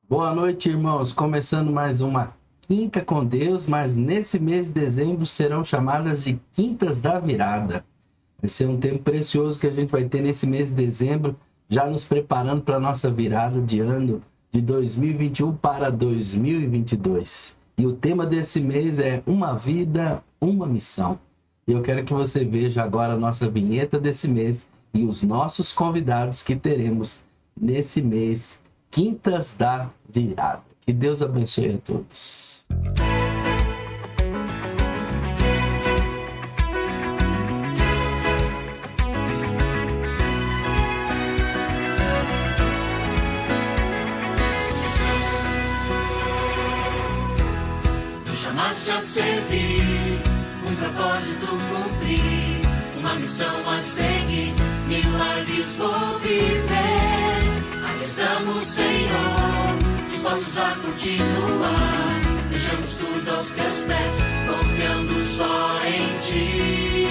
Boa noite, irmãos. Começando mais uma Quinta com Deus, mas nesse mês de dezembro serão chamadas de Quintas da Virada. Vai ser um tempo precioso que a gente vai ter nesse mês de dezembro, já nos preparando para a nossa virada de ano de 2021 para 2022. E o tema desse mês é Uma Vida, uma Missão. E eu quero que você veja agora a nossa vinheta desse mês e os nossos convidados que teremos nesse mês, Quintas da Virada. Que Deus abençoe a todos. Me chamaste a servir, um propósito cumprir, uma missão a seguir, milagres vou viver. Aqui estamos, Senhor, dispostos a continuar. Deixamos tudo aos teus pés, confiando só em ti.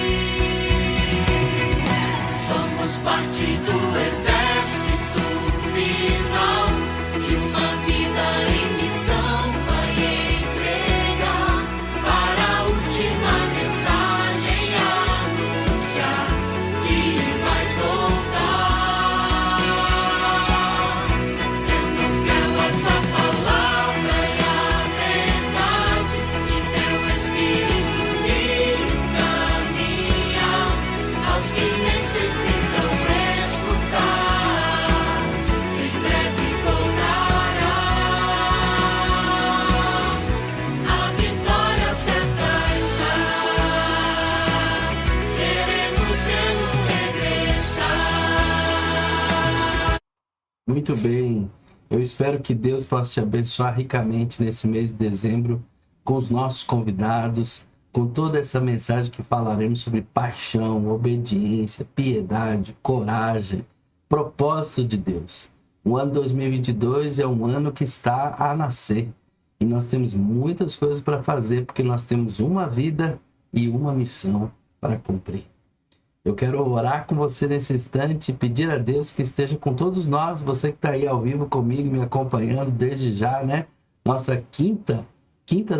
Somos parte do exército final, que uma vida em missão vai entregar. Para a última mensagem anunciar que vais voltar. Sendo fiel à tua palavra e à verdade, que teu Espírito me caminhar aos que necessitam escutar. Em breve voltarás. A vitória certa está. Queremos vê-lo regressar. Muito bem. Eu espero que Deus possa te abençoar ricamente nesse mês de dezembro, com os nossos convidados, com toda essa mensagem que falaremos sobre paixão, obediência, piedade, coragem, propósito de Deus. O ano 2022 é um ano que está a nascer e nós temos muitas coisas para fazer, porque nós temos uma vida e uma missão para cumprir. Eu quero orar com você nesse instante e pedir a Deus que esteja com todos nós, você que está aí ao vivo comigo, me acompanhando desde já, né? Nossa quinta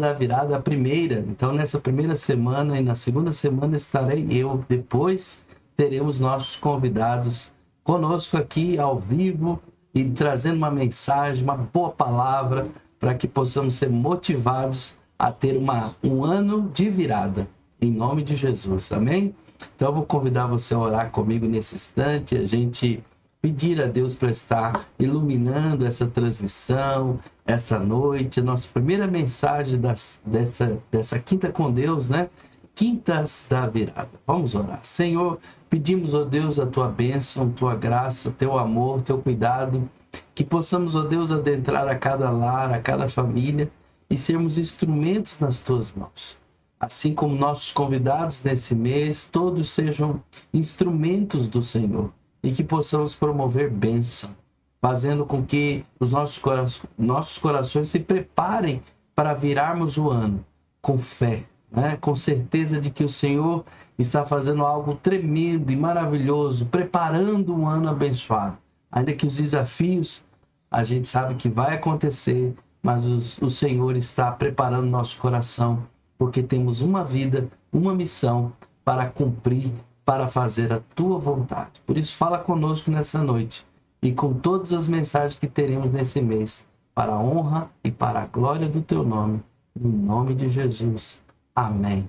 da virada, a primeira. Então, nessa primeira semana e na segunda semana estarei eu. Depois teremos nossos convidados conosco aqui ao vivo e trazendo uma mensagem, uma boa palavra, para que possamos ser motivados a ter um ano de virada. Em nome de Jesus, amém? Então eu vou convidar você a orar comigo nesse instante, a gente pedir a Deus para estar iluminando essa transmissão, essa noite, a nossa primeira mensagem dessa Quinta com Deus, né? Quintas da Virada. Vamos orar. Senhor, pedimos, ó Deus, a tua bênção, tua graça, teu amor, teu cuidado, que possamos, ó Deus, adentrar a cada lar, a cada família e sermos instrumentos nas tuas mãos. Assim como nossos convidados nesse mês, todos sejam instrumentos do Senhor e que possamos promover bênção, fazendo com que os nossos corações se preparem para virarmos o ano com fé, né? Com certeza de que o Senhor está fazendo algo tremendo e maravilhoso, preparando um ano abençoado. Ainda que os desafios a gente sabe que vai acontecer, mas o Senhor está preparando nosso coração, porque temos uma vida, uma missão para cumprir, para fazer a tua vontade. Por isso, fala conosco nessa noite e com todas as mensagens que teremos nesse mês, para a honra e para a glória do teu nome, no nome de Jesus. Amém.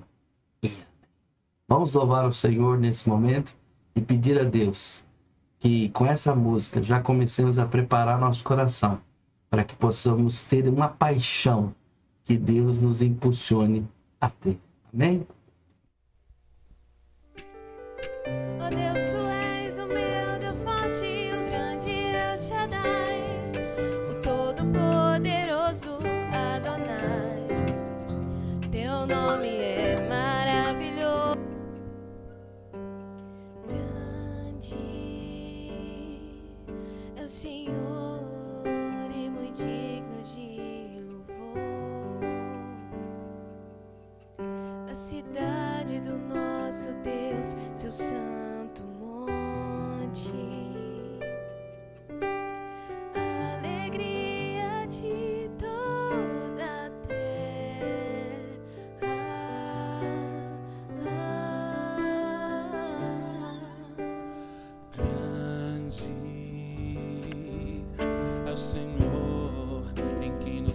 E amém. Vamos louvar o Senhor nesse momento e pedir a Deus que com essa música já comecemos a preparar nosso coração para que possamos ter uma paixão que Deus nos impulsione a ter. Amém? Oh Deus, tu és o meu Deus forte, o grande El Shaddai, o todo-poderoso Adonai. Teu nome é maravilhoso, grande é o Senhor e muito digno de louvor. A cidade do nosso Deus, seu santo monte. Alegria de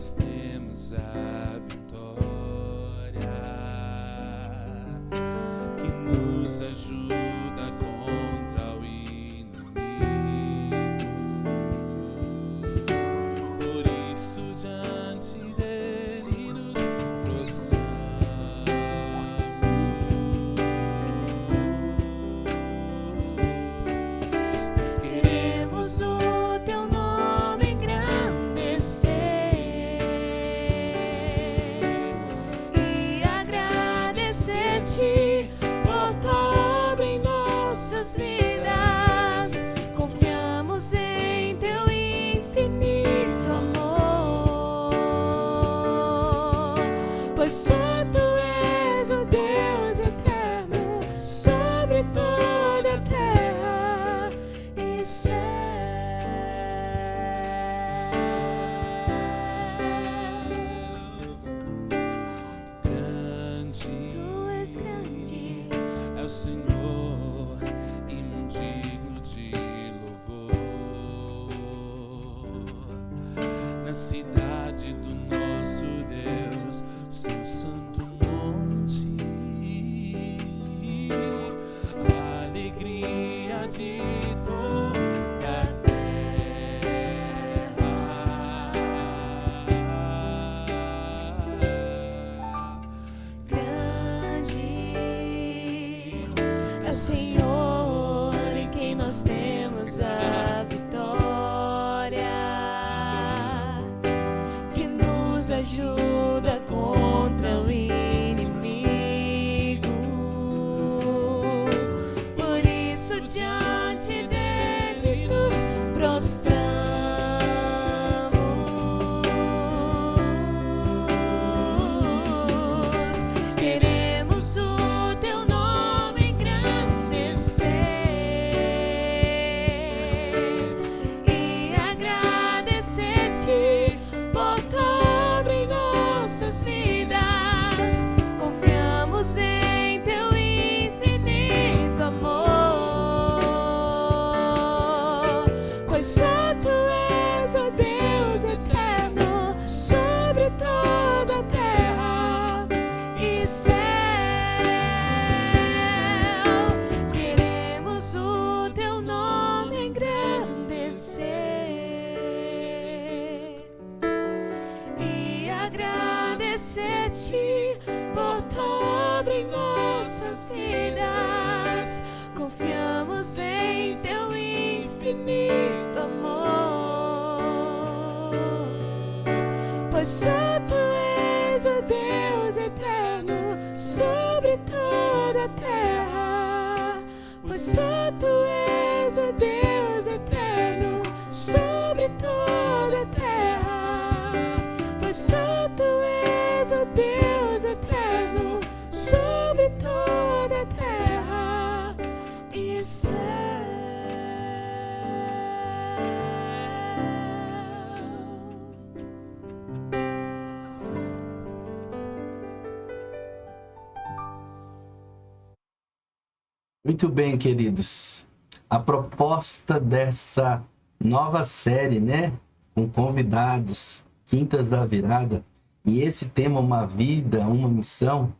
nós temos a vitória que nos ajuda contra o inimigo. Por isso diante dele nos prostramos. Queremos o teu nome engrandecer e agradecer-te por tua obra em nossas vidas. Confiamos em teu infinito amor, pois só tu és o Deus eterno sobre toda a terra e céu. Grande Tu és grande, é o Senhor e muito digno de louvor. Na cidade do nosso Deus, seu santo monte, a alegria de toda a terra. grande é o Senhor em quem nós temos a vitória, que nos ajuda contra o inimigo. Por isso diante dele nos prostramos. Queremos o teu nome engrandecer e agradecer-te por tua obra em nossas vidas. Confiamos em teu infinito amor, pois só tu és o Deus eterno sobre toda a terra e céu. Queremos o teu nome engrandecer e agradecer-te por tua obra em nossas vidas. Confiamos em teu infinito amor, pois só tu és o Deus eterno sobre toda a terra. Pois só tu és o Deus eterno sobre toda a terra. Pois só tu és o Deus eterno sobre toda a terra e céu. Muito bem, queridos. A proposta dessa nova série, né? Com convidados, Quintas da Virada, e esse tema, uma vida, uma missão,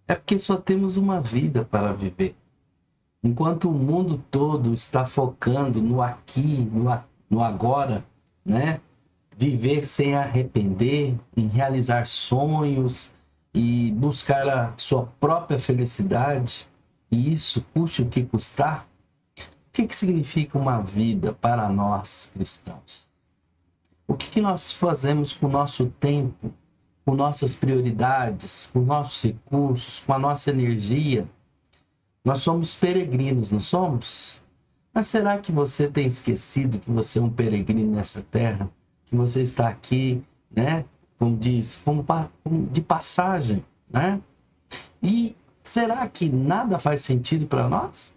é porque só temos uma vida para viver. Enquanto o mundo todo está focando no aqui, no agora, né? Viver sem arrepender, em realizar sonhos e buscar a sua própria felicidade, e isso custe o que custar. O que significa uma vida para nós cristãos? O que nós fazemos com o nosso tempo, com nossas prioridades, com nossos recursos, com a nossa energia? Nós somos peregrinos, não somos? Mas será que você tem esquecido que você é um peregrino nessa terra? Que você está aqui, né? Como diz, como de passagem, né? E será que nada faz sentido para nós?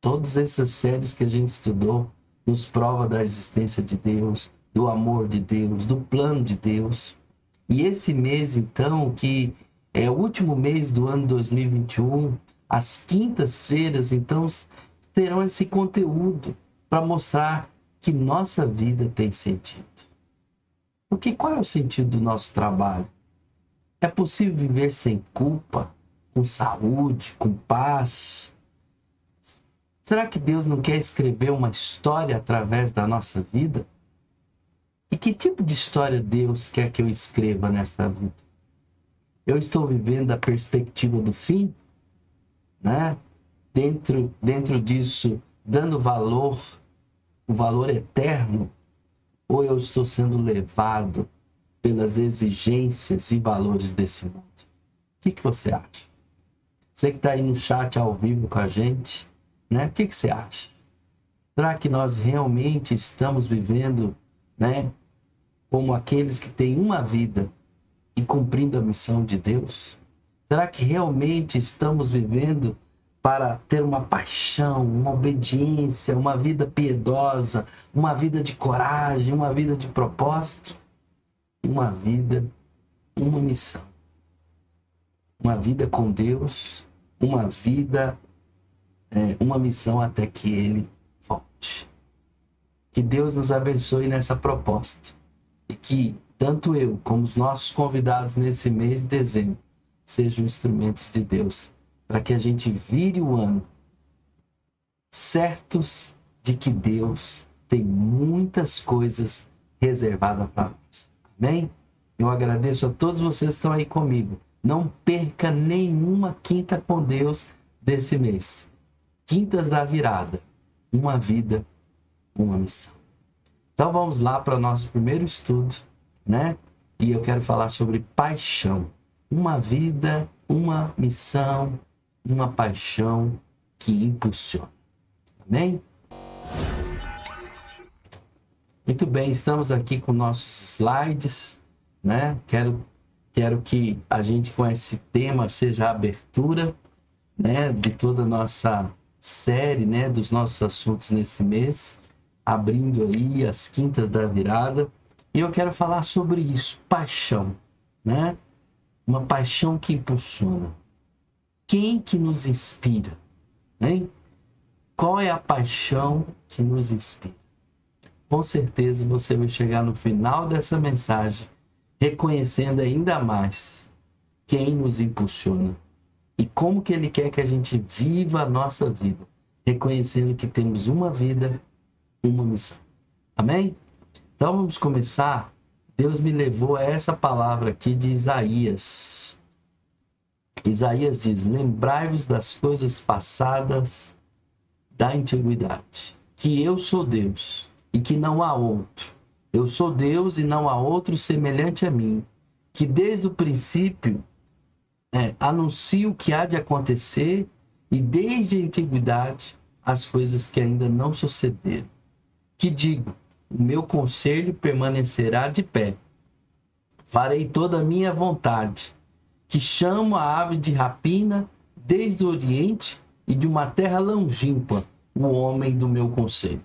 Todas essas séries que a gente estudou nos prova da existência de Deus, do amor de Deus, do plano de Deus. E esse mês, então, que é o último mês do ano 2021, as quintas-feiras, então, terão esse conteúdo para mostrar que nossa vida tem sentido. Porque qual é o sentido do nosso trabalho? É possível viver sem culpa, com saúde, com paz? Será que Deus não quer escrever uma história através da nossa vida? E que tipo de história Deus quer que eu escreva nesta vida? Eu estou vivendo a perspectiva do fim, né? Dentro disso, dando valor, o valor eterno, ou eu estou sendo levado pelas exigências e valores desse mundo? O que você acha? Você que está aí no chat ao vivo com a gente, né? O que você acha? Será que nós realmente estamos vivendo, né, como aqueles que têm uma vida e cumprindo a missão de Deus? Será que realmente estamos vivendo para ter uma paixão, uma obediência, uma vida piedosa, uma vida de coragem, uma vida de propósito? Uma vida, uma missão. Uma vida com Deus, uma vida, uma missão até que Ele volte. Que Deus nos abençoe nessa proposta. E que tanto eu como os nossos convidados nesse mês de dezembro sejam instrumentos de Deus, para que a gente vire o ano certos de que Deus tem muitas coisas reservadas para nós. Amém? Eu agradeço a todos vocês que estão aí comigo. Não perca nenhuma quinta com Deus desse mês. Quintas da virada. Uma vida, uma missão. Então vamos lá para o nosso primeiro estudo, né? E eu quero falar sobre paixão. Uma vida, uma missão, uma paixão que impulsiona. Amém? Muito bem, estamos aqui com nossos slides, né? Quero que a gente com esse tema seja a abertura, né, de toda a nossa série, né, dos nossos assuntos nesse mês, abrindo aí as quintas da virada. E eu quero falar sobre isso, paixão, né? Uma paixão que impulsiona. Quem que nos inspira? Hein? Qual é a paixão que nos inspira? Com certeza você vai chegar no final dessa mensagem reconhecendo ainda mais quem nos impulsiona e como que Ele quer que a gente viva a nossa vida, reconhecendo que temos uma vida, uma missão. Amém? Então vamos começar. Deus me levou a essa palavra aqui de Isaías. Isaías diz: lembrai-vos das coisas passadas da antiguidade, que eu sou Deus e que não há outro. Eu sou Deus e não há outro semelhante a mim, que desde o princípio anuncio o que há de acontecer e desde a antiguidade as coisas que ainda não sucederam. Que digo, o meu conselho permanecerá de pé. Farei toda a minha vontade, que chamo a ave de rapina desde o Oriente e de uma terra longínqua, o homem do meu conselho.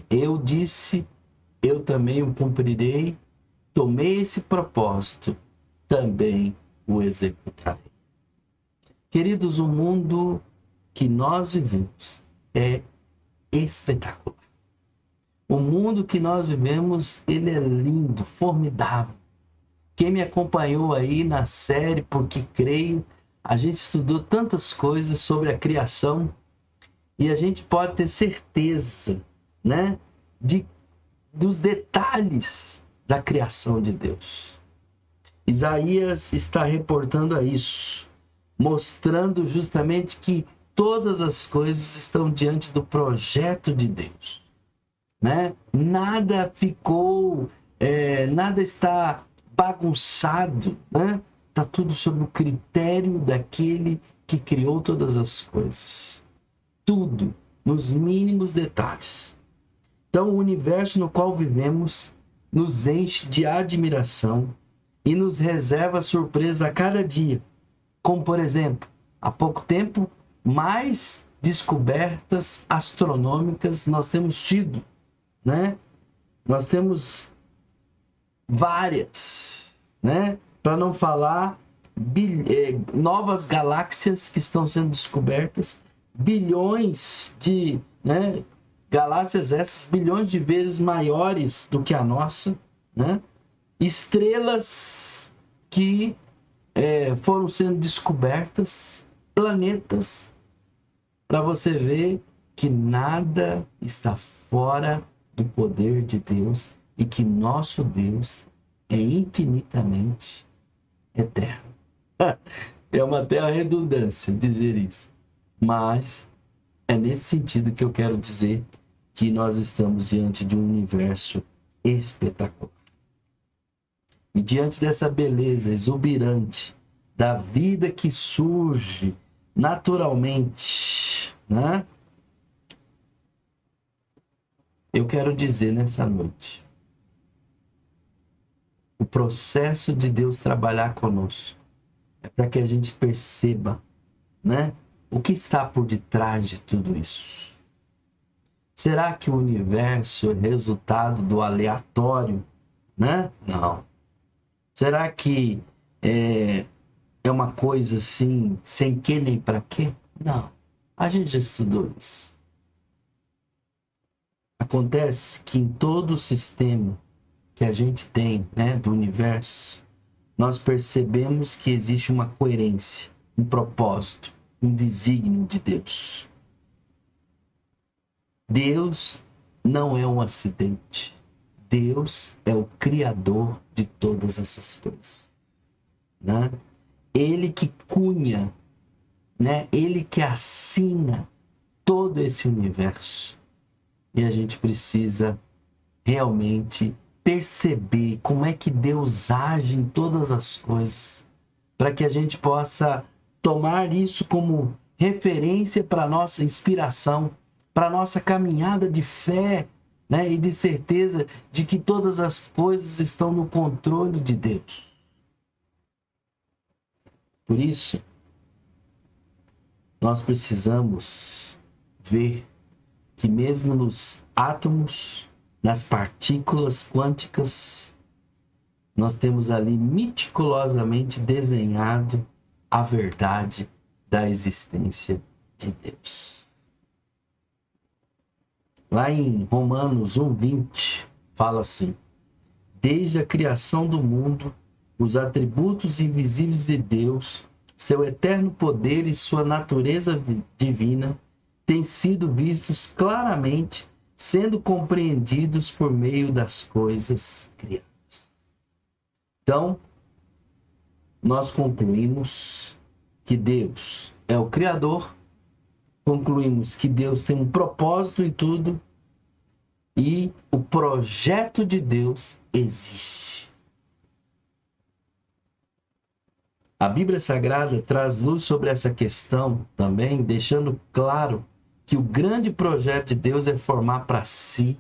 Eu disse, eu também o cumprirei, tomei esse propósito, também o executarei. Queridos, o mundo que nós vivemos é espetacular. O mundo que nós vivemos, ele é lindo, formidável. Quem me acompanhou aí na série Porque Creio, a gente estudou tantas coisas sobre a criação e a gente pode ter certeza, né, dos detalhes da criação de Deus. Isaías está reportando a isso, mostrando justamente que todas as coisas estão diante do projeto de Deus, né? Nada ficou, nada está bagunçado, né? Está tudo sob o critério daquele que criou todas as coisas. Tudo, nos mínimos detalhes. Então, o universo no qual vivemos nos enche de admiração e nos reserva surpresa a cada dia. Como, por exemplo, há pouco tempo, mais descobertas astronômicas nós temos tido, né? Nós temos várias, né? Para não falar novas galáxias que estão sendo descobertas, bilhões de, né, galáxias essas, bilhões de vezes maiores do que a nossa, né? Estrelas que foram sendo descobertas, planetas, para você ver que nada está fora do poder de Deus e que nosso Deus é infinitamente eterno. É uma até a redundância dizer isso, mas é nesse sentido que eu quero dizer que nós estamos diante de um universo espetacular. E diante dessa beleza exuberante da vida que surge naturalmente, né? Eu quero dizer nessa noite, o processo de Deus trabalhar conosco é para que a gente perceba, né, o que está por detrás de tudo isso. Será que o universo é resultado do aleatório, né? Não. Será que é uma coisa assim, sem que nem para quê? Não. A gente já estudou isso. Acontece que em todo o sistema que a gente tem, né, do universo, nós percebemos que existe uma coerência, um propósito, um desígnio de Deus. Deus não é um acidente. Deus é o criador de todas essas coisas, né? Ele que cunha, né? Ele que assina todo esse universo. E a gente precisa realmente perceber como é que Deus age em todas as coisas, para que a gente possa tomar isso como referência para a nossa inspiração, para a nossa caminhada de fé, né? E de certeza de que todas as coisas estão no controle de Deus. Por isso, nós precisamos ver que mesmo nos átomos, nas partículas quânticas, nós temos ali meticulosamente desenhado a verdade da existência de Deus. Lá em Romanos 1:20, fala assim: desde a criação do mundo, os atributos invisíveis de Deus, seu eterno poder e sua natureza divina, têm sido vistos claramente, sendo compreendidos por meio das coisas criadas. Então, nós concluímos que Deus é o Criador, concluímos que Deus tem um propósito em tudo e o projeto de Deus existe. A Bíblia Sagrada traz luz sobre essa questão também, deixando claro que o grande projeto de Deus é formar para si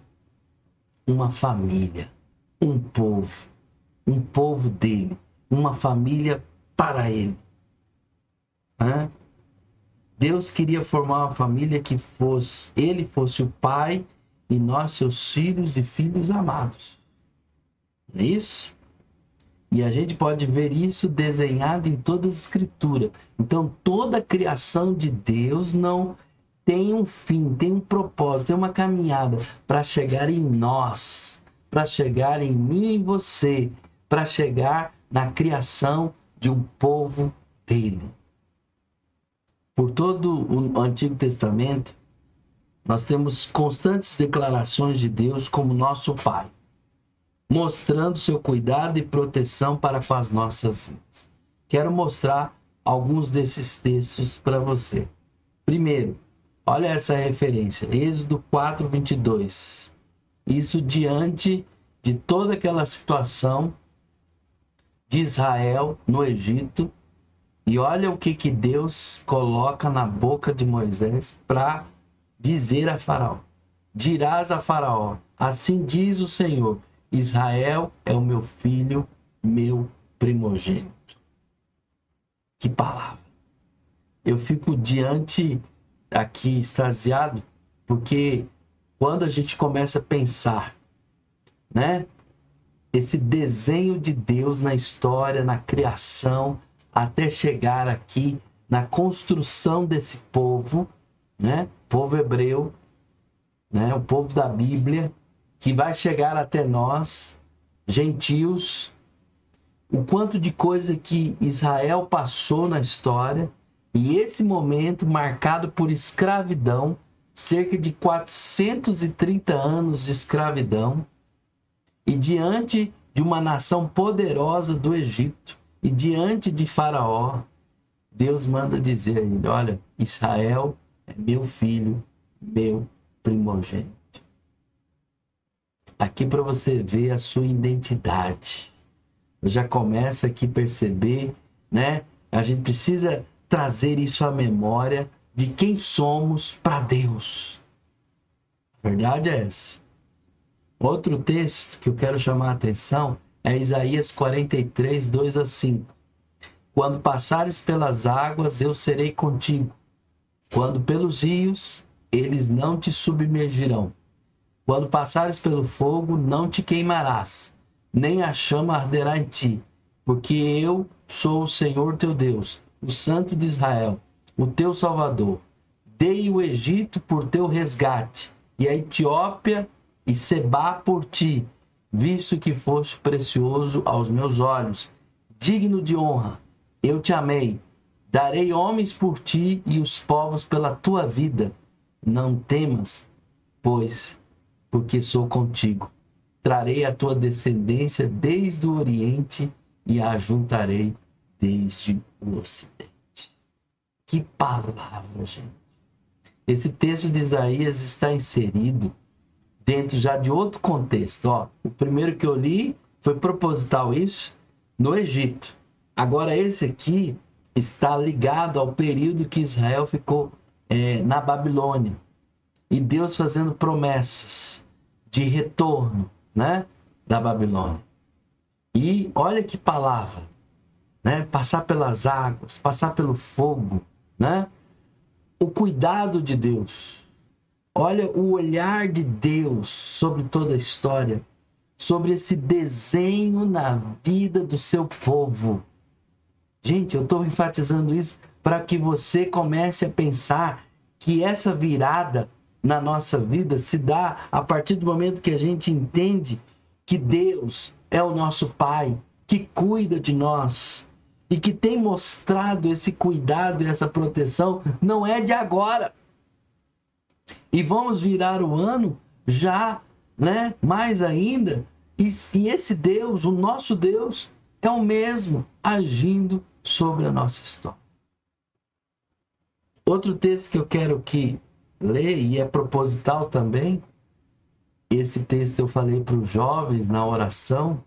uma família, um povo dele, uma família para ele. Deus queria formar uma família que ele fosse o pai e nós seus filhos e filhos amados. Não é isso? E a gente pode ver isso desenhado em toda a Escritura. Então, toda a criação de Deus não tem um fim, tem um propósito, tem uma caminhada para chegar em nós, para chegar em mim e você, para chegar na criação de um povo dele. Por todo o Antigo Testamento, nós temos constantes declarações de Deus como nosso Pai, mostrando seu cuidado e proteção para com as nossas vidas. Quero mostrar alguns desses textos para você. Primeiro, olha essa referência, Êxodo 4:22. Isso diante de toda aquela situação de Israel no Egito. E olha o que Deus coloca na boca de Moisés para dizer a Faraó. Dirás a Faraó, assim diz o Senhor, Israel é o meu filho, meu primogênito. Que palavra! Eu fico diante aqui extasiado, porque quando a gente começa a pensar, né? Esse desenho de Deus na história, na criação, até chegar aqui na construção desse povo, né? Povo hebreu, né? O povo da Bíblia, que vai chegar até nós. gentios, o quanto de coisa que Israel passou na história, e esse momento marcado por escravidão, cerca de 430 anos de escravidão, e diante de uma nação poderosa do Egito, e diante de Faraó, Deus manda dizer a ele: olha, Israel é meu filho, meu primogênito. Aqui para você ver a sua identidade. Eu já começo aqui a perceber, né? A gente precisa trazer isso à memória de quem somos para Deus. A verdade é essa. Outro texto que eu quero chamar a atenção é Isaías 43, 2 a 5. Quando passares pelas águas, eu serei contigo. Quando pelos rios, eles não te submergirão. Quando passares pelo fogo, não te queimarás, nem a chama arderá em ti, porque eu sou o Senhor teu Deus, o Santo de Israel, o teu Salvador. Dei o Egito por teu resgate, e a Etiópia e Sebá por ti, visto que foste precioso aos meus olhos, digno de honra. Eu te amei. Darei homens por ti e os povos pela tua vida. Não temas, pois, porque sou contigo. Trarei a tua descendência desde o Oriente e a ajuntarei desde o Ocidente. Que palavra, gente! Esse texto de Isaías está inserido dentro já de outro contexto. Ó, o primeiro que eu li foi proposital isso no Egito. Agora esse aqui está ligado ao período que Israel ficou na Babilônia. E Deus fazendo promessas de retorno, né, da Babilônia. E olha que palavra, né? Passar pelas águas, passar pelo fogo, né? O cuidado de Deus. Olha o olhar de Deus sobre toda a história, sobre esse desenho na vida do seu povo. Gente, eu estou enfatizando isso para que você comece a pensar que essa virada na nossa vida se dá a partir do momento que a gente entende que Deus é o nosso Pai, que cuida de nós e que tem mostrado esse cuidado e essa proteção não é de agora. E vamos virar o ano já, né? Mais ainda. E esse Deus, o nosso Deus, é o mesmo agindo sobre a nossa história. Outro texto que eu quero que ler, e é proposital também, esse texto eu falei para os jovens na oração,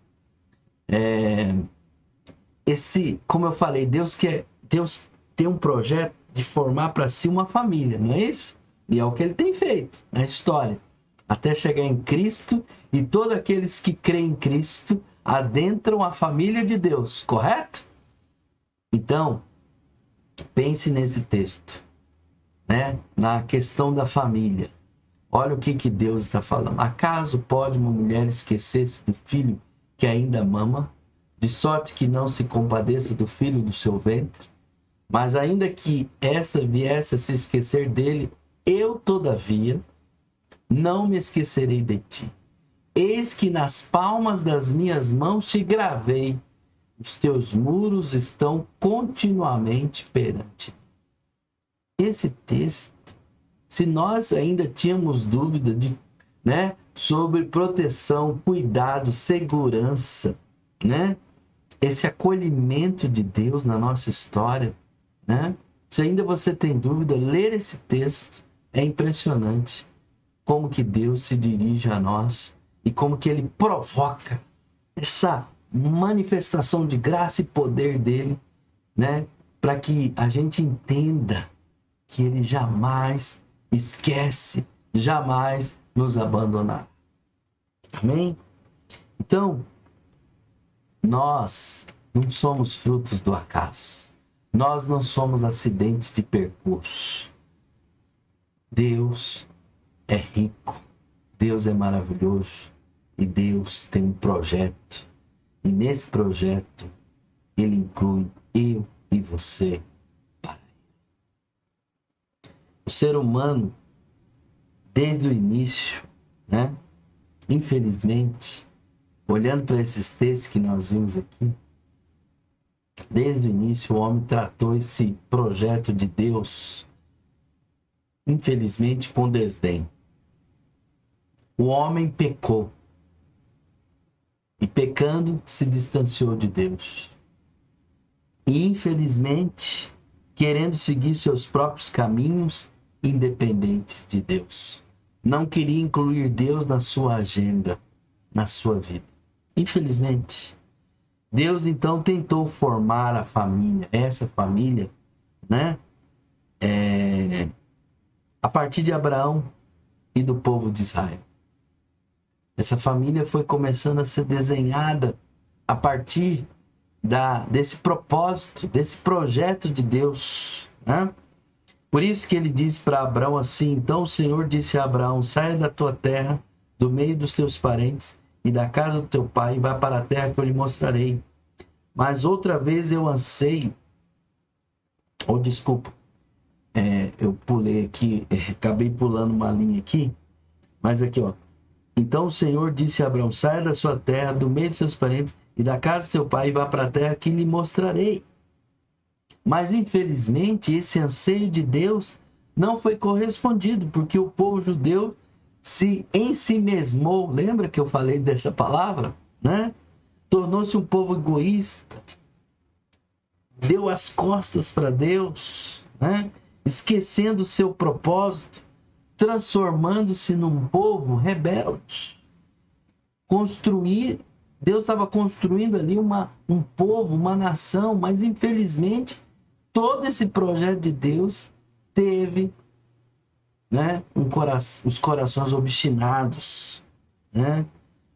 como eu falei, Deus tem um projeto de formar para si uma família, não é isso? E é o que ele tem feito na história, até chegar em Cristo, e todos aqueles que creem em Cristo adentram a família de Deus, correto? Então, pense nesse texto, né? Na questão da família. Olha o que Deus está falando. Acaso pode uma mulher esquecer-se do filho que ainda mama, de sorte que não se compadeça do filho do seu ventre? Mas ainda que esta viesse a se esquecer dele, eu, todavia, não me esquecerei de ti. Eis que nas palmas das minhas mãos te gravei. Os teus muros estão continuamente perante mim. Esse texto, se nós ainda tínhamos dúvida sobre proteção, cuidado, segurança, né? Esse acolhimento de Deus na nossa história, né? Se ainda você tem dúvida, ler esse texto é impressionante. Como que Deus se dirige a nós e como que Ele provoca essa manifestação de graça e poder dele, né? Para que a gente entenda que Ele jamais esquece, jamais nos abandonará. Amém? Então, nós não somos frutos do acaso. Nós não somos acidentes de percurso. Deus é rico, Deus é maravilhoso e Deus tem um projeto. E nesse projeto, Ele inclui eu e você. O ser humano, desde o início, né? Infelizmente, olhando para esses textos que nós vimos aqui, desde o início o homem tratou esse projeto de Deus, infelizmente, com desdém. O homem pecou. E pecando, se distanciou de Deus. E, infelizmente, querendo seguir seus próprios caminhos, independentes de Deus. Não queria incluir Deus na sua agenda, na sua vida. Infelizmente. Deus, então, tentou formar a família, essa família, né? A partir de Abraão e do povo de Israel. Essa família foi começando a ser desenhada a partir desse propósito, desse projeto de Deus, né? Por isso que ele disse para Abraão assim: então o Senhor disse a Abraão, saia da tua terra, do meio dos teus parentes e da casa do teu pai, e vai para a terra que eu lhe mostrarei. Mas outra vez eu anseio, eu pulei aqui, acabei pulando uma linha aqui, mas aqui, ó. Então o Senhor disse a Abraão, saia da sua terra, do meio dos seus parentes e da casa do seu pai, e vá para a terra que lhe mostrarei. Mas infelizmente esse anseio de Deus não foi correspondido, porque o povo judeu se ensimesmou. Lembra que eu falei dessa palavra, né? Tornou-se um povo egoísta, deu as costas para Deus, né? Esquecendo o seu propósito, transformando-se num povo rebelde. Deus estava construindo ali um povo, uma nação, mas infelizmente todo esse projeto de Deus teve, né, os corações obstinados, né?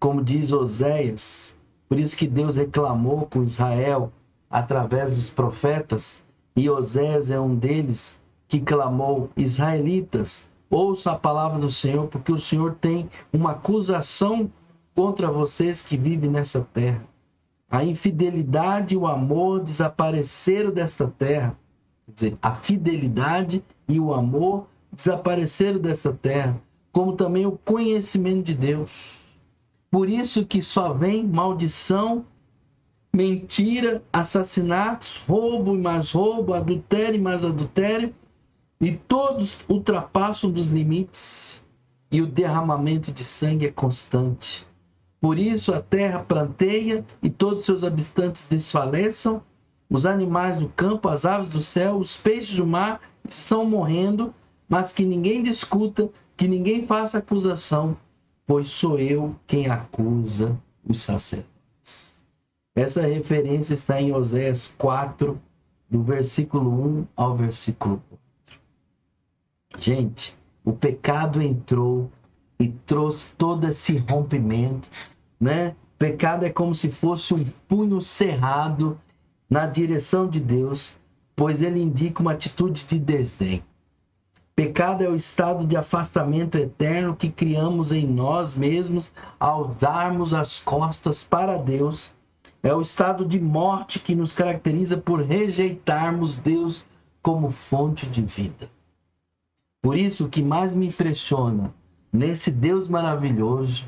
Como diz Oséias, por isso que Deus reclamou com Israel através dos profetas, e Oséias é um deles que clamou: israelitas, ouça a palavra do Senhor, porque o Senhor tem uma acusação contra vocês que vivem nessa terra. A infidelidade e o amor desapareceram desta terra. Quer dizer, a fidelidade e o amor desapareceram desta terra, como também o conhecimento de Deus. Por isso que só vem maldição, mentira, assassinatos, roubo e mais roubo, adultério e mais adultério, e todos ultrapassam dos limites, e o derramamento de sangue é constante. Por isso a terra pranteia e todos seus habitantes desfaleçam, os animais do campo, as aves do céu, os peixes do mar estão morrendo, mas que ninguém discuta, que ninguém faça acusação, pois sou eu quem acusa os sacerdotes. Essa referência está em Oséias 4, do versículo 1 ao versículo 4. Gente, o pecado entrou e trouxe todo esse rompimento, né? Pecado é como se fosse um punho cerrado na direção de Deus, pois ele indica uma atitude de desdém. Pecado é o estado de afastamento eterno que criamos em nós mesmos ao darmos as costas para Deus. É o estado de morte que nos caracteriza por rejeitarmos Deus como fonte de vida. Por isso, o que mais me impressiona nesse Deus maravilhoso,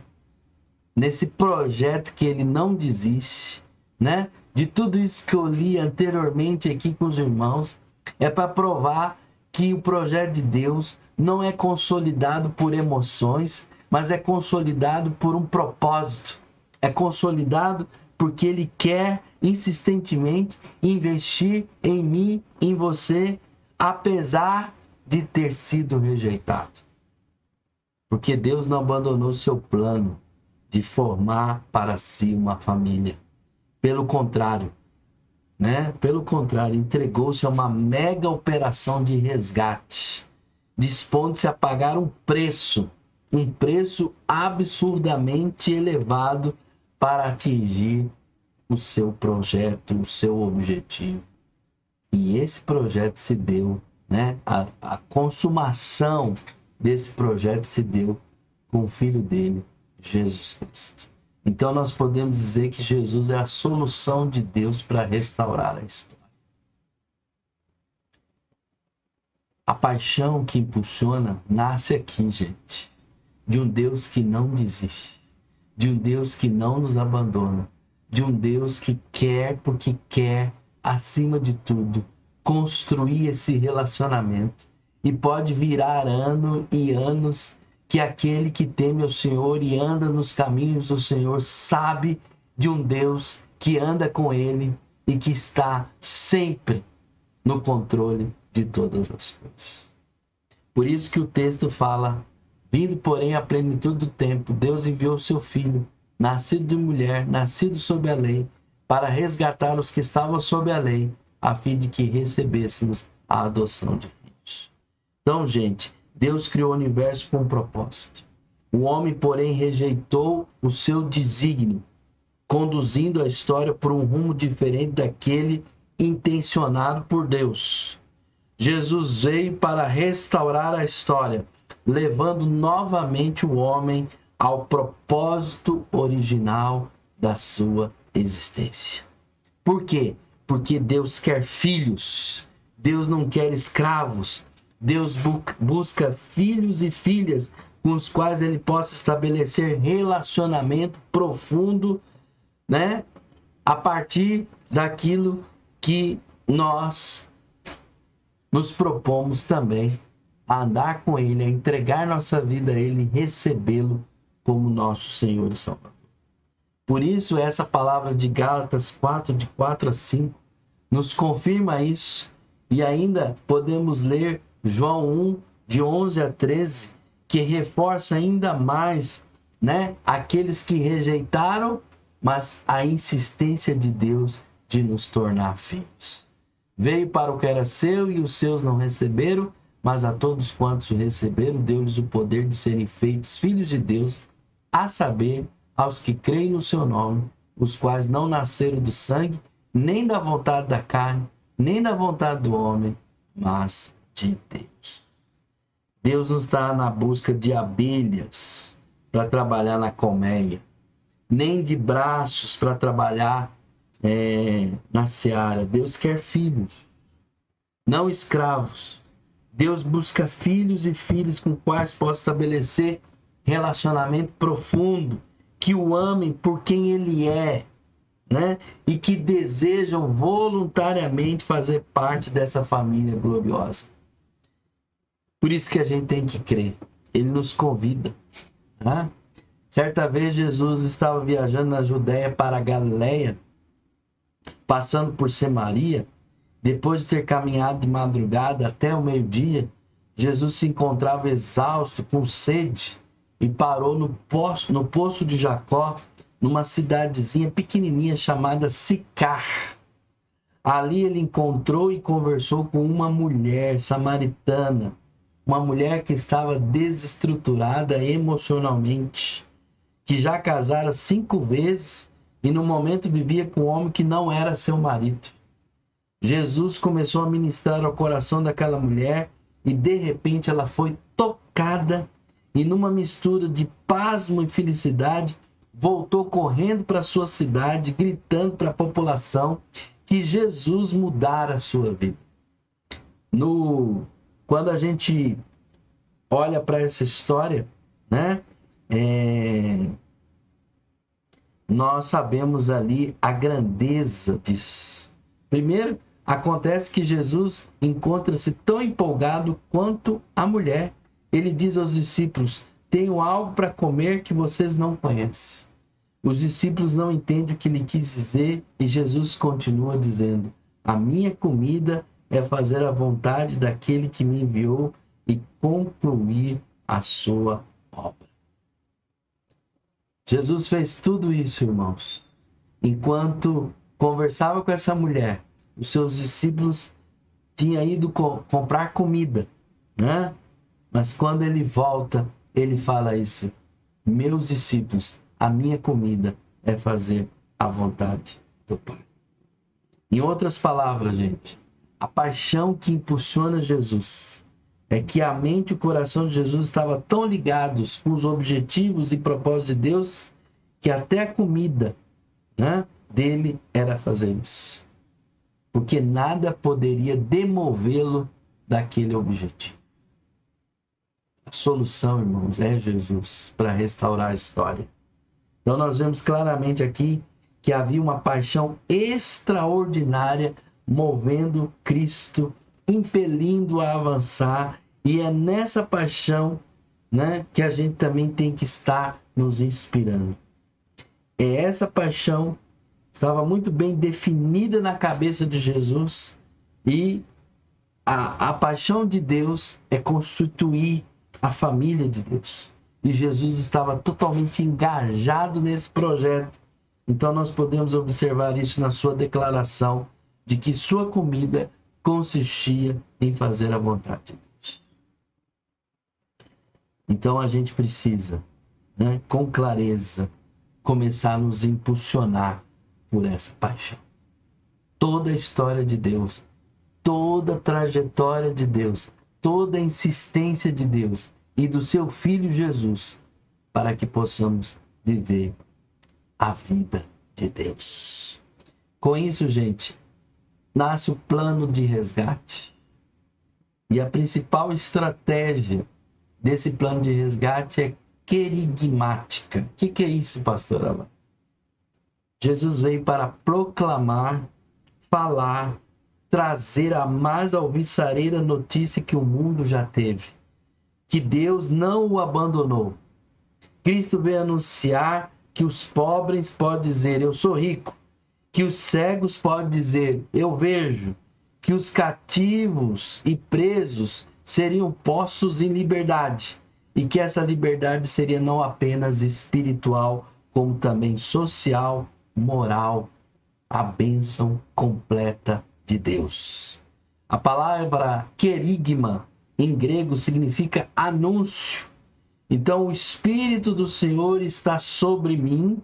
nesse projeto que ele não desiste, né? De tudo isso que eu li anteriormente aqui com os irmãos, é para provar que o projeto de Deus não é consolidado por emoções, mas é consolidado por um propósito. É consolidado porque ele quer insistentemente investir em mim, em você, apesar de ter sido rejeitado. Porque Deus não abandonou seu plano de formar para si uma família. Pelo contrário, né? Pelo contrário, entregou-se a uma mega operação de resgate, dispondo-se a pagar um preço absurdamente elevado para atingir o seu projeto, o seu objetivo. E esse projeto se deu, né? A consumação desse projeto se deu com o Filho dele, Jesus Cristo. Então nós podemos dizer que Jesus é a solução de Deus para restaurar a história. A paixão que impulsiona nasce aqui, gente, de um Deus que não desiste, de um Deus que não nos abandona, de um Deus que quer, porque quer, acima de tudo, construir esse relacionamento. E pode virar ano e anos que aquele que teme o Senhor e anda nos caminhos do Senhor sabe de um Deus que anda com ele e que está sempre no controle de todas as coisas. Por isso que o texto fala: vindo, porém, à plenitude do tempo, Deus enviou o seu Filho, nascido de mulher, nascido sob a lei, para resgatar os que estavam sob a lei, a fim de que recebêssemos a adoção de filhos. Então, gente, Deus criou o universo com um propósito. O homem, porém, rejeitou o seu desígnio, conduzindo a história por um rumo diferente daquele intencionado por Deus. Jesus veio para restaurar a história, levando novamente o homem ao propósito original da sua existência. Por quê? Porque Deus quer filhos. Deus não quer escravos. Deus busca filhos e filhas com os quais ele possa estabelecer relacionamento profundo, né? A partir daquilo que nós nos propomos também a andar com ele, a entregar nossa vida a ele e recebê-lo como nosso Senhor e Salvador. Por isso, essa palavra de Gálatas 4, de 4 a 5, nos confirma isso. E ainda podemos ler João 1, de 11 a 13, que reforça ainda mais, né, aqueles que rejeitaram, mas a insistência de Deus de nos tornar filhos. Veio para o que era seu e os seus não receberam, mas a todos quantos o receberam, deu-lhes o poder de serem feitos filhos de Deus, a saber, aos que creem no seu nome, os quais não nasceram do sangue, nem da vontade da carne, nem da vontade do homem, mas de Deus. Deus não está na busca de abelhas para trabalhar na colmeia, nem de braços para trabalhar na seara. Deus quer filhos, não escravos. Deus busca filhos e filhas com quais possa estabelecer relacionamento profundo, que o amem por quem ele é, né? E que desejam voluntariamente fazer parte dessa família gloriosa. Por isso que a gente tem que crer. Ele nos convida, né? Certa vez Jesus estava viajando na Judéia para a Galileia, passando por Samaria. Depois de ter caminhado de madrugada até o meio-dia, Jesus se encontrava exausto, com sede, e parou no poço de Jacó, numa cidadezinha pequenininha chamada Sicar. Ali ele encontrou e conversou com uma mulher samaritana, uma mulher que estava desestruturada emocionalmente, que já casara 5 vezes e no momento vivia com um homem que não era seu marido. Jesus começou a ministrar ao coração daquela mulher e de repente ela foi tocada e numa mistura de pasmo e felicidade voltou correndo para sua cidade, gritando para a população que Jesus mudara a sua vida. Quando a gente olha para essa história, né, nós sabemos ali a grandeza disso. Primeiro, acontece que Jesus encontra-se tão empolgado quanto a mulher. Ele diz aos discípulos: tenho algo para comer que vocês não conhecem. Os discípulos não entendem o que ele quis dizer e Jesus continua dizendo: a minha comida é fazer a vontade daquele que me enviou e concluir a sua obra. Jesus fez tudo isso, irmãos, enquanto conversava com essa mulher. Os seus discípulos tinham ido comprar comida, né? Mas quando ele volta, ele fala isso: meus discípulos, a minha comida é fazer a vontade do Pai. Em outras palavras, gente, a paixão que impulsiona Jesus é que a mente e o coração de Jesus estavam tão ligados com os objetivos e propósitos de Deus que até a comida, né, dele era fazer isso. Porque nada poderia demovê-lo daquele objetivo. A solução, irmãos, é Jesus para restaurar a história. Então nós vemos claramente aqui que havia uma paixão extraordinária movendo Cristo, impelindo a avançar, e é nessa paixão, né, que a gente também tem que estar nos inspirando. É essa paixão estava muito bem definida na cabeça de Jesus, e a paixão de Deus é constituir a família de Deus. E Jesus estava totalmente engajado nesse projeto. Então nós podemos observar isso na sua declaração de que sua comida consistia em fazer a vontade de Deus. Então a gente precisa, né, com clareza, começar a nos impulsionar por essa paixão. Toda a história de Deus, toda a trajetória de Deus, toda a insistência de Deus e do seu Filho Jesus, para que possamos viver a vida de Deus. Com isso, gente, nasce o plano de resgate. E a principal estratégia desse plano de resgate é querigmática. O que é isso, pastor Alain? Jesus veio para proclamar, falar, trazer a mais alvissareira notícia que o mundo já teve. Que Deus não o abandonou. Cristo veio anunciar que os pobres podem dizer, eu sou rico. Que os cegos podem dizer, eu vejo. Que os cativos e presos seriam postos em liberdade. E que essa liberdade seria não apenas espiritual, como também social, moral, a bênção completa de Deus. A palavra querigma em grego significa anúncio. Então o Espírito do Senhor está sobre mim,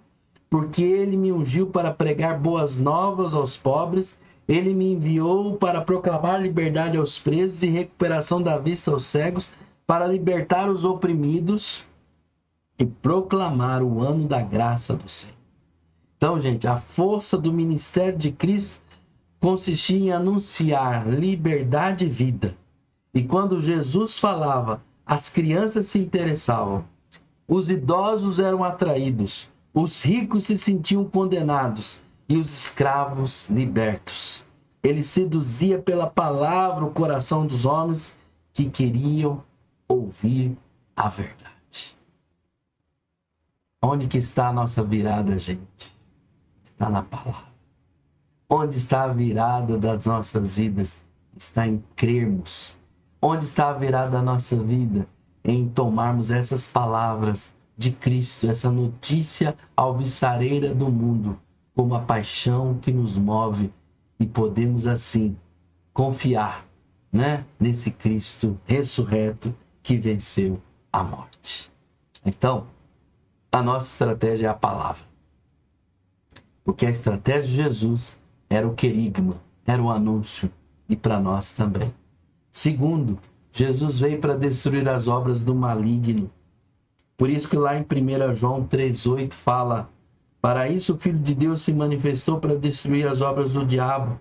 porque Ele me ungiu para pregar boas novas aos pobres, Ele me enviou para proclamar liberdade aos presos e recuperação da vista aos cegos, para libertar os oprimidos e proclamar o ano da graça do Senhor. Então, gente, a força do ministério de Cristo consistia em anunciar liberdade e vida. E quando Jesus falava, as crianças se interessavam, os idosos eram atraídos, os ricos se sentiam condenados e os escravos libertos. Ele seduzia pela palavra o coração dos homens que queriam ouvir a verdade. Onde que está a nossa virada, gente? Está na palavra. Onde está a virada das nossas vidas? Está em crermos. Onde está a virada da nossa vida? Em tomarmos essas palavras de Cristo, essa notícia alvissareira do mundo, como a paixão que nos move, e podemos assim confiar, né, nesse Cristo ressurreto que venceu a morte. Então, a nossa estratégia é a palavra. Porque a estratégia de Jesus era o querigma, era o anúncio, e para nós também. Segundo, Jesus veio para destruir as obras do maligno. Por isso que lá em 1 João 3,8 fala, para isso o Filho de Deus se manifestou para destruir as obras do diabo.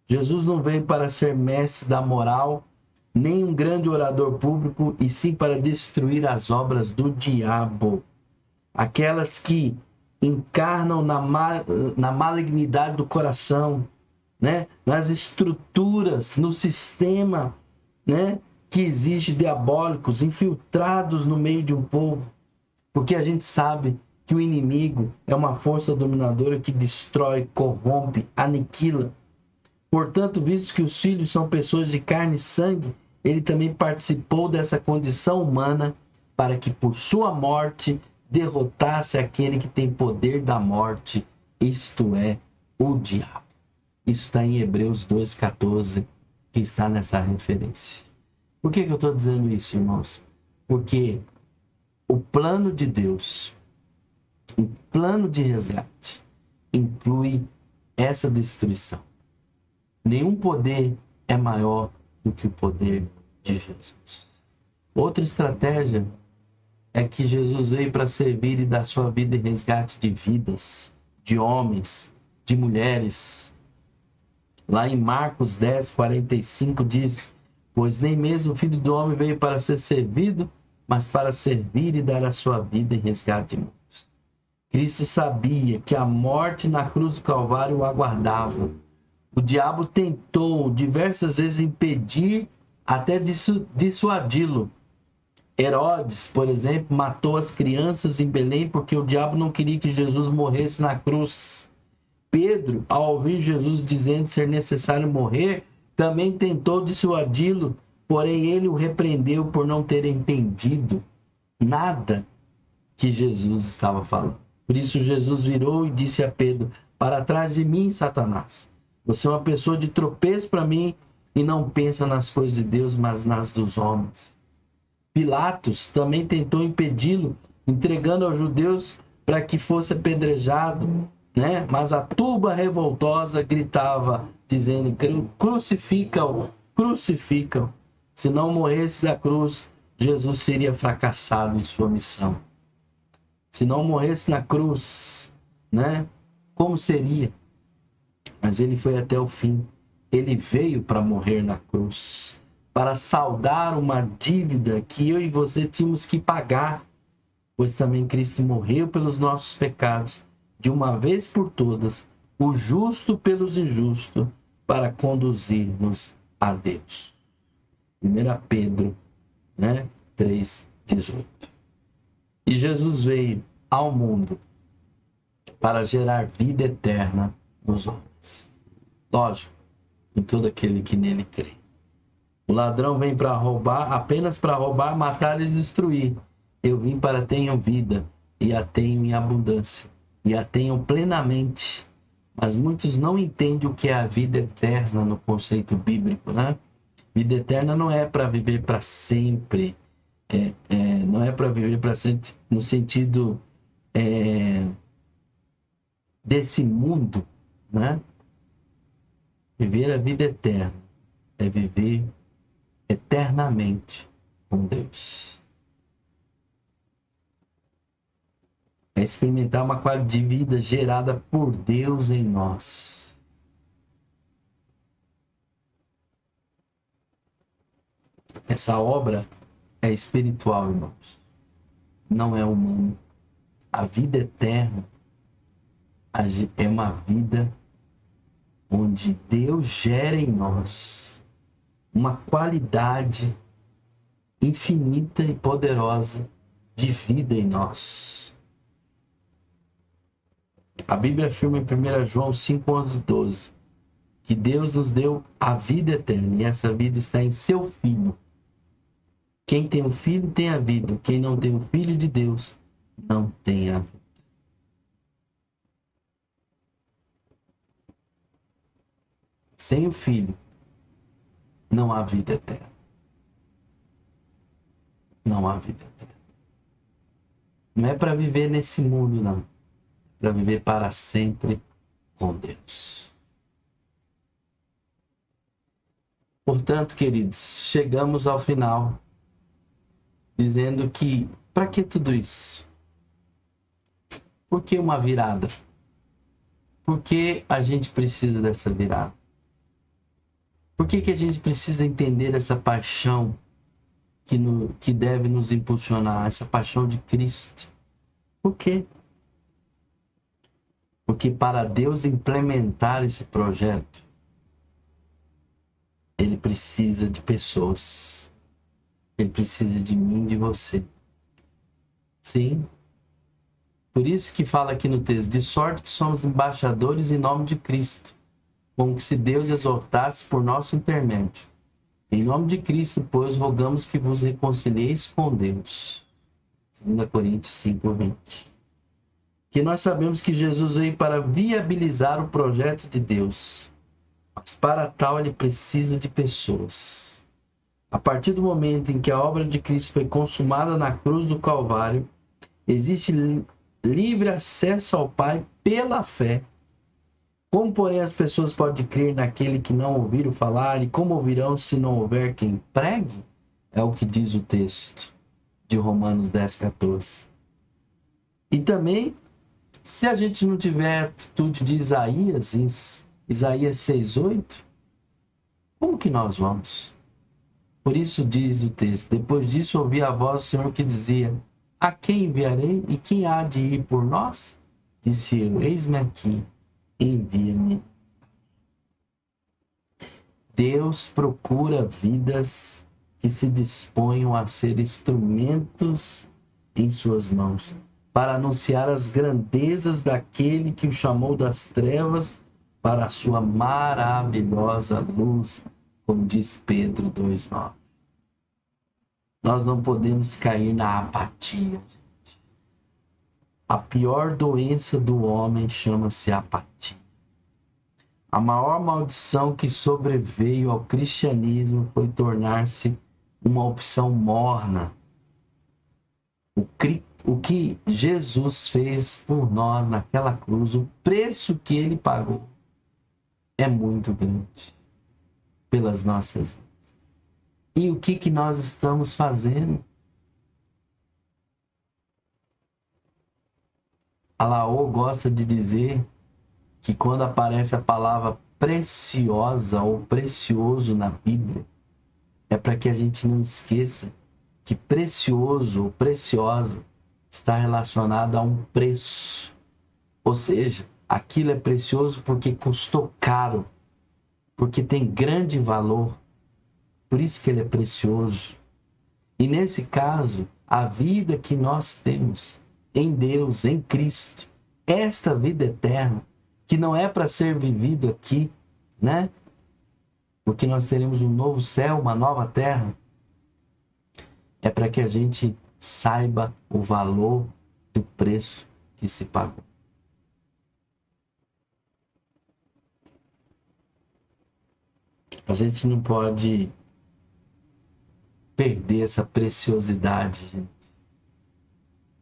Jesus não veio para ser mestre da moral, nem um grande orador público, e sim para destruir as obras do diabo. Aquelas que encarnam na malignidade do coração, né? Nas estruturas, no sistema, né, que existe, diabólicos, infiltrados no meio de um povo. Porque a gente sabe que o inimigo é uma força dominadora que destrói, corrompe, aniquila. Portanto, visto que os filhos são pessoas de carne e sangue, ele também participou dessa condição humana para que por sua morte derrotasse aquele que tem poder da morte, isto é, o diabo. Isso está em Hebreus 2,14, que está nessa referência. Por que eu estou dizendo isso, irmãos? Porque o plano de Deus, o plano de resgate, inclui essa destruição. Nenhum poder é maior do que o poder de Jesus. Outra estratégia é que Jesus veio para servir e dar sua vida em resgate de vidas, de homens, de mulheres. Lá em Marcos 10, 45 diz, pois nem mesmo o Filho do Homem veio para ser servido, mas para servir e dar a sua vida em resgate de muitos. Cristo sabia que a morte na cruz do Calvário o aguardava. O diabo tentou diversas vezes impedir, até dissuadi-lo. Herodes, por exemplo, matou as crianças em Belém porque o diabo não queria que Jesus morresse na cruz. Pedro, ao ouvir Jesus dizendo ser necessário morrer, também tentou dissuadi-lo, porém ele o repreendeu por não ter entendido nada que Jesus estava falando. Por isso Jesus virou e disse a Pedro: para trás de mim, Satanás. Você é uma pessoa de tropeço para mim e não pensa nas coisas de Deus, mas nas dos homens. Pilatos também tentou impedi-lo, entregando aos judeus para que fosse apedrejado, né? Mas a turba revoltosa gritava, dizendo: crucifica-o, crucifica-o. Se não morresse da cruz, Jesus seria fracassado em sua missão. Se não morresse na cruz, né? Como seria? Mas ele foi até o fim. Ele veio para morrer na cruz, para saldar uma dívida que eu e você tínhamos que pagar, pois também Cristo morreu pelos nossos pecados, de uma vez por todas, o justo pelos injustos, para conduzir-nos a Deus. 1 Pedro, né? 3,18. E Jesus veio ao mundo para gerar vida eterna nos homens. Lógico, em todo aquele que nele crê. O ladrão vem para roubar, apenas para roubar, matar e destruir. Eu vim para tenham vida, e a tenham em abundância, e a tenham plenamente. Mas muitos não entendem o que é a vida eterna no conceito bíblico, né? Vida eterna não é para viver para sempre. Não é para viver para sempre no sentido desse mundo, né? Viver a vida eterna é viver eternamente com Deus. É experimentar uma qualidade de vida gerada por Deus em nós. Essa obra é espiritual, irmãos. Não é humana. A vida eterna é uma vida onde Deus gera em nós uma qualidade infinita e poderosa de vida em nós. A Bíblia afirma em 1 João 5, 11, 12 que Deus nos deu a vida eterna e essa vida está em seu Filho. Quem tem o Filho tem a vida. Quem não tem o Filho de Deus não tem a vida. Sem o Filho, não há vida eterna. Não há vida eterna. Não é para viver nesse mundo, não. É para viver para sempre com Deus. Portanto, queridos, chegamos ao final dizendo que, para que tudo isso? Por que uma virada? Por que a gente precisa dessa virada? Por que a gente precisa entender essa paixão que deve nos impulsionar, essa paixão de Cristo? Por quê? Porque para Deus implementar esse projeto, Ele precisa de pessoas. Ele precisa de mim e de você. Sim. Por isso que fala aqui no texto, de sorte que somos embaixadores em nome de Cristo, como que se Deus exortasse por nosso intermédio. Em nome de Cristo, pois, rogamos que vos reconcilieis com Deus. 2 Coríntios 5, 20. Que nós sabemos que Jesus veio para viabilizar o projeto de Deus, mas para tal ele precisa de pessoas. A partir do momento em que a obra de Cristo foi consumada na cruz do Calvário, existe livre acesso ao Pai pela fé. Como, porém, as pessoas podem crer naquele que não ouviram falar, e como ouvirão se não houver quem pregue? É o que diz o texto de Romanos 10, 14. E também, se a gente não tiver a atitude de Isaías, em Isaías 6, 8, como que nós vamos? Por isso diz o texto, depois disso ouvi a voz do Senhor que dizia, A quem enviarei e quem há de ir por nós? Disse eu, eis-me aqui, envia-me. Deus procura vidas que se disponham a ser instrumentos em suas mãos, para anunciar as grandezas daquele que o chamou das trevas para a sua maravilhosa luz, como diz Pedro 2,9. Nós não podemos cair na apatia, gente. A pior doença do homem chama-se apatia. A maior maldição que sobreveio ao cristianismo foi tornar-se uma opção morna. O que Jesus fez por nós naquela cruz, o preço que ele pagou, é muito grande pelas nossas vidas. E o que nós estamos fazendo? A Laô gosta de dizer que quando aparece a palavra preciosa ou precioso na Bíblia, é para que a gente não esqueça que precioso ou preciosa está relacionado a um preço. Ou seja, aquilo é precioso porque custou caro, porque tem grande valor. Por isso que ele é precioso. E nesse caso, a vida que nós temos em Deus, em Cristo, esta vida eterna, que não é para ser vivido aqui, né? Porque nós teremos um novo céu, uma nova terra. É para que a gente saiba o valor do preço que se pagou. A gente não pode perder essa preciosidade, gente,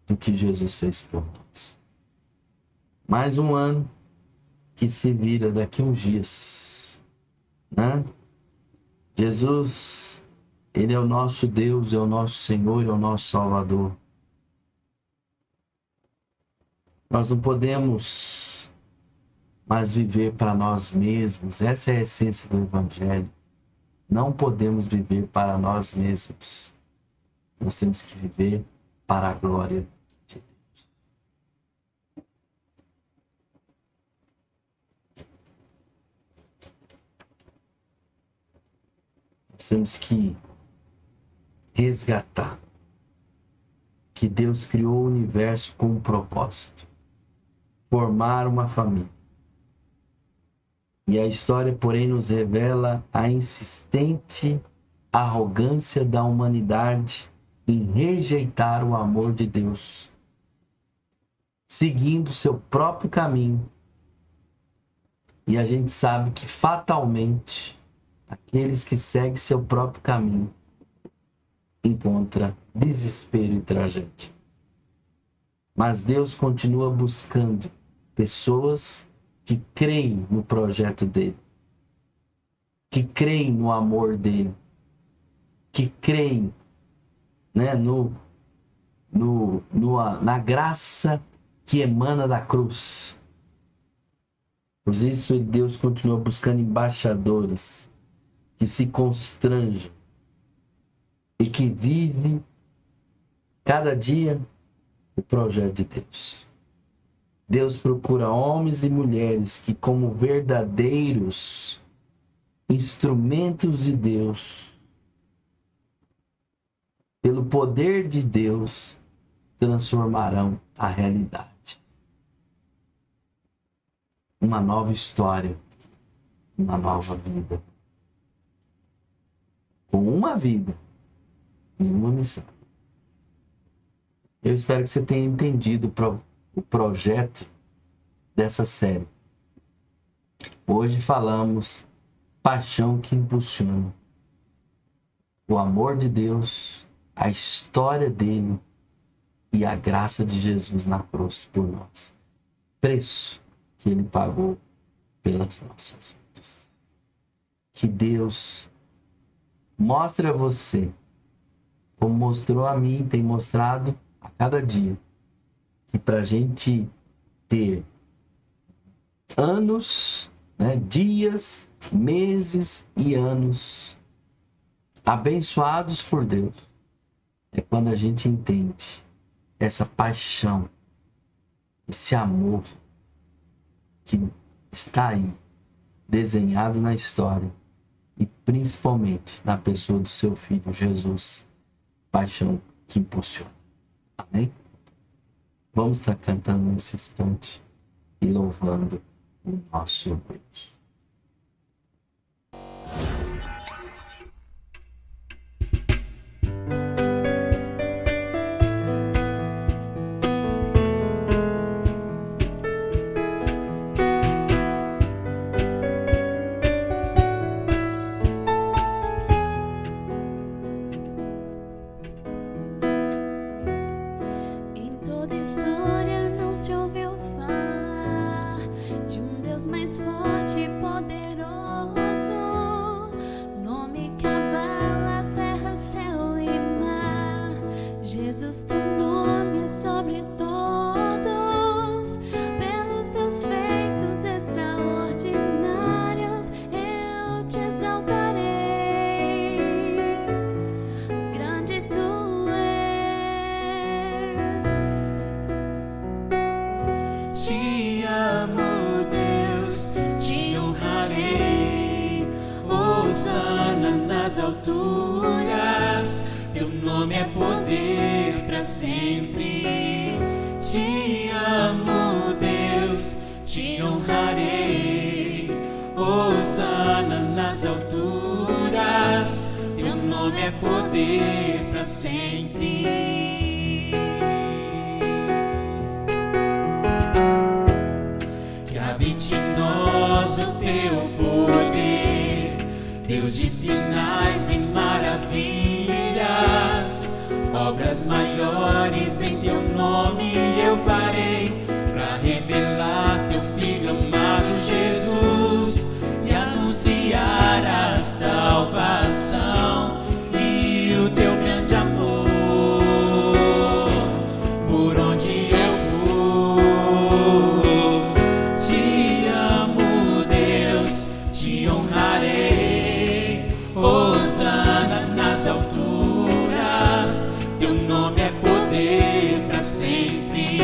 do que Jesus fez por nós. Mais um ano que se vira daqui a uns dias, né? Jesus, ele é o nosso Deus, é o nosso Senhor, é o nosso Salvador. Nós não podemos mais viver para nós mesmos. Essa é a essência do Evangelho. Não podemos viver para nós mesmos. Nós temos que viver para a glória de Deus. Nós temos que resgatar que Deus criou o universo com um propósito: formar uma família. E a história, porém, nos revela a insistente arrogância da humanidade em rejeitar o amor de Deus, seguindo seu próprio caminho. E a gente sabe que fatalmente aqueles que seguem seu próprio caminho encontram desespero e tragédia. Mas Deus continua buscando pessoas que creem no projeto dele, que creem no amor dele, que creem, né, na graça que emana da cruz. Por isso Deus continua buscando embaixadores que se constrangem e que vivem cada dia o projeto de Deus. Deus procura homens e mulheres que, como verdadeiros instrumentos de Deus, pelo poder de Deus, transformarão a realidade. Uma nova história, uma nova vida. Com uma vida e uma missão. Eu espero que você tenha entendido o projeto dessa série. Hoje falamos paixão que impulsiona. O amor de Deus, a história dele e a graça de Jesus na cruz por nós. Preço que ele pagou pelas nossas vidas. Que Deus mostre a você, como mostrou a mim, tem mostrado a cada dia, que para a gente ter anos, né, dias, meses e anos abençoados por Deus, é quando a gente entende essa paixão, esse amor que está aí, desenhado na história e principalmente na pessoa do seu Filho Jesus, paixão que impulsiona. Amém? Vamos estar cantando nesse instante e louvando o nosso Deus. Em toda história não se ouviu falar de um Deus mais forte e poderoso, nome que abala terra, céu e mar. Jesus, teu nome é sobre todos, pelos teus feitos extraordinários eu te exaltarei. Grande tu és. Te amo, Deus, te honrarei. Hosana nas alturas, teu nome é poder para sempre. Te amo, Deus, te honrarei. Hosana nas alturas, teu nome é poder para sempre. Que habite em nós o teu poder, Deus de sinais e maravilhas. Obras maiores em teu nome eu farei, para revelar teu Filho amado Jesus e anunciar a salvação e o teu grande amor por onde eu vou. Te amo, Deus, te honrarei. Hosana nas alturas, teu nome é poder para sempre.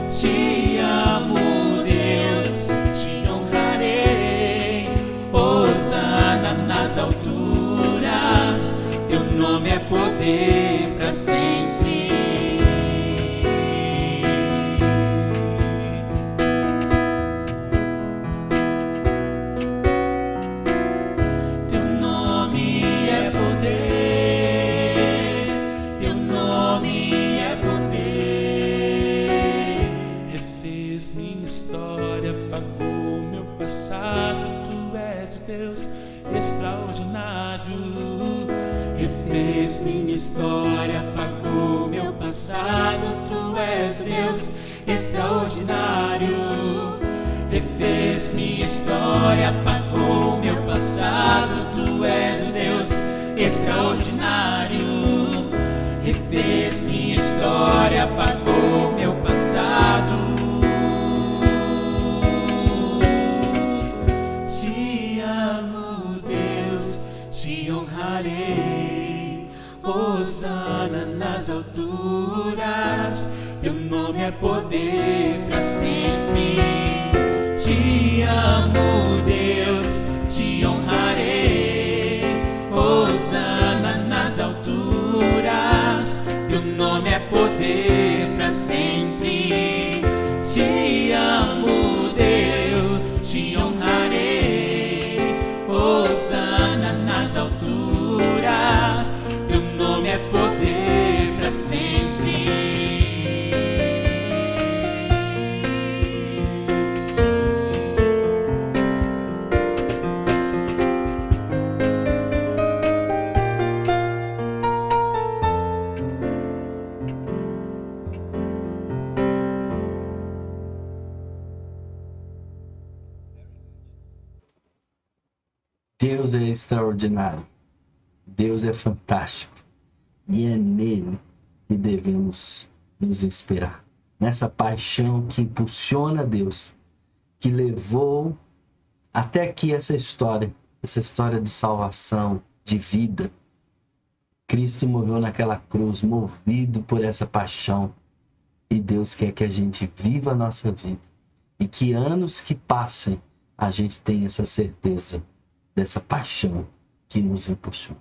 Te amo, Deus, te honrarei. Hosana nas alturas, teu nome é poder para sempre. Teu nome é poder, teu nome é poder. Refez minha história, apagou meu passado. Tu és o Deus extraordinário. Refez minha história, apagou meu passado. Tu és o Deus extraordinário. Refez minha história, apagou meu passado. Tu és o Deus extraordinário. Refez minha história, apagou meu passado. Te amo, Deus, te honrarei. Hosana nas alturas, teu nome é poder para sempre. Te amo, Deus, te honrarei. Hosana nas alturas, teu nome é poder para sempre. Te amo, Deus, te honrarei. Hosana nas alturas, teu nome é poder para sempre. Deus é extraordinário. Deus é fantástico. E é nele que devemos nos inspirar. Nessa paixão que impulsiona Deus, que levou até aqui essa história de salvação, de vida. Cristo morreu naquela cruz, movido por essa paixão, E Deus quer que a gente viva a nossa vida. E que anos que passem, a gente tenha essa certeza dessa paixão que nos impulsiona.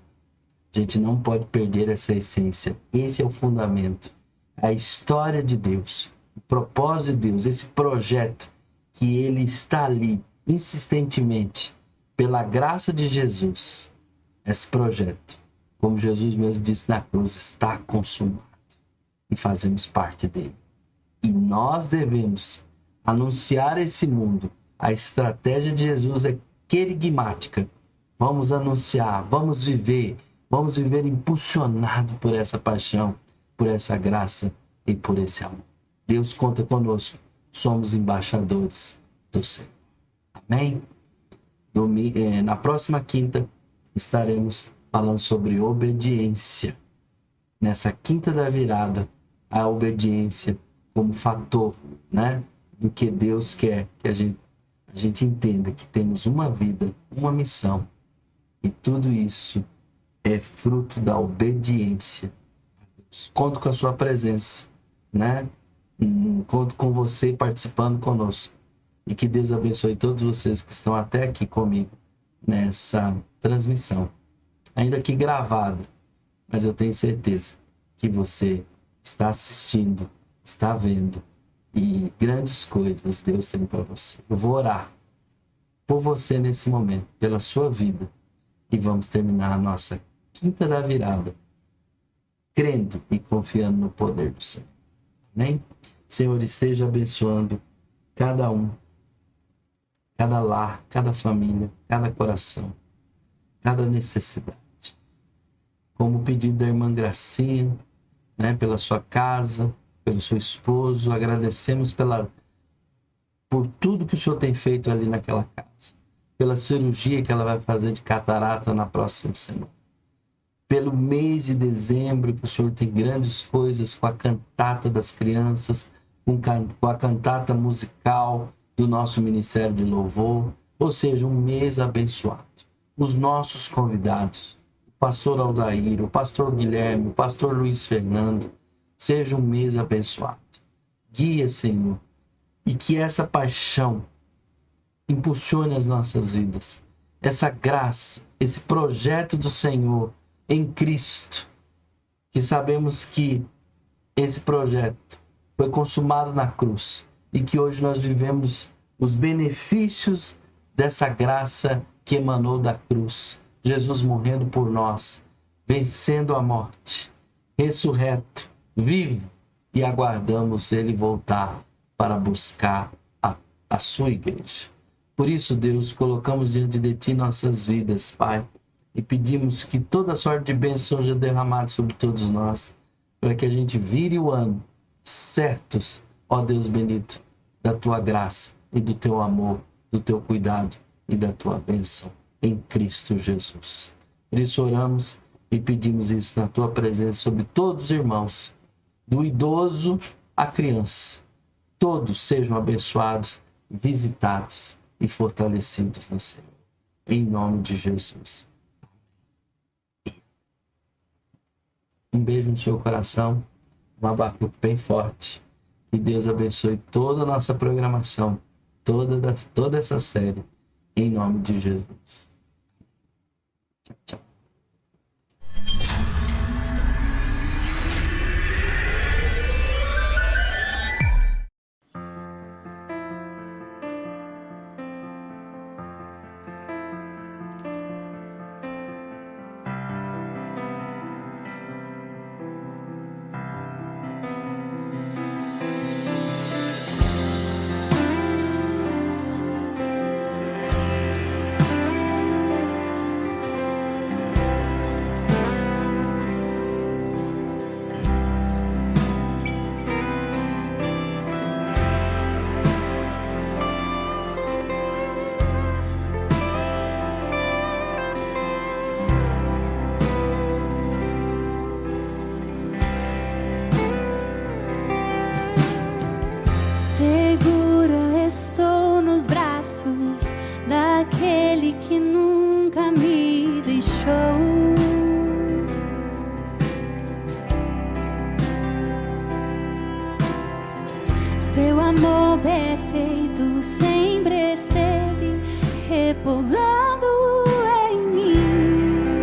A gente não pode perder essa essência. Esse é o fundamento. A história de Deus, o propósito de Deus, esse projeto que Ele está ali insistentemente, pela graça de Jesus. Esse projeto, como Jesus mesmo disse na cruz, está consumado. E fazemos parte dele. E nós devemos anunciar a esse mundo. A estratégia de Jesus é querigmática. Vamos anunciar, vamos viver impulsionado por essa paixão, por essa graça e por esse amor. Deus conta conosco, somos embaixadores do Senhor. Amém? Na próxima quinta estaremos falando sobre obediência. Nessa quinta da virada, a obediência como fator, né, do que Deus quer que a gente entenda que temos uma vida, uma missão, e tudo isso é fruto da obediência. Conto com a sua presença, né? Conto com você participando conosco. E que Deus abençoe todos vocês que estão até aqui comigo nessa transmissão. Ainda que gravada, mas eu tenho certeza que você está assistindo, está vendo, e grandes coisas Deus tem para você. Eu vou orar por você nesse momento, pela sua vida, e vamos terminar a nossa quinta da virada, crendo e confiando no poder do Senhor. Amém? Senhor, esteja abençoando cada um, cada lar, cada família, cada coração, cada necessidade. Como o pedido da irmã Gracinha, né, pela sua casa, pelo seu esposo, agradecemos por tudo que o Senhor tem feito ali naquela casa, pela cirurgia que ela vai fazer de catarata na próxima semana, pelo mês de dezembro, que o Senhor tem grandes coisas com a cantata das crianças, com a cantata musical do nosso Ministério de Louvor, ou seja, um mês abençoado. Os nossos convidados, o pastor Aldair, o pastor Guilherme, o pastor Luiz Fernando, seja um mês abençoado. Guia, Senhor, e que essa paixão impulsione as nossas vidas. Essa graça, esse projeto do Senhor em Cristo, que sabemos que esse projeto foi consumado na cruz e que hoje nós vivemos os benefícios dessa graça que emanou da cruz. Jesus morrendo por nós, vencendo a morte, ressurreto, vivo, e aguardamos Ele voltar para buscar a sua igreja. Por isso, Deus, colocamos diante de Ti nossas vidas, Pai, e pedimos que toda sorte de bênção seja derramada sobre todos nós, para que a gente vire o ano certos, ó Deus bendito, da Tua graça e do Teu amor, do Teu cuidado e da Tua bênção em Cristo Jesus. Por isso oramos e pedimos isso na Tua presença sobre todos os irmãos, do idoso à criança. Todos sejam abençoados, visitados e fortalecidos no Senhor. Em nome de Jesus. Um beijo no seu coração, um abacuque bem forte. Que Deus abençoe toda a nossa programação, toda essa série, em nome de Jesus. Tchau, tchau. Segura estou nos braços daquele que nunca me deixou. amor perfeito sempre esteve repousando em mim.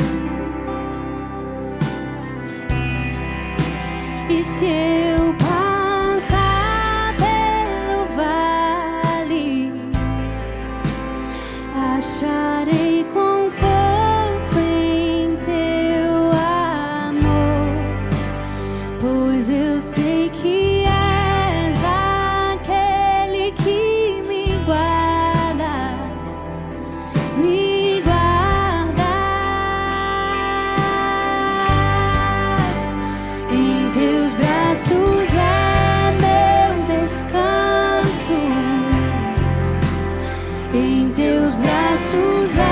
E se eu passar pelo vale, acharei conforto em teu amor, pois eu sei que és aquele que me guardas em teus braços é meu descanso, em teus braços é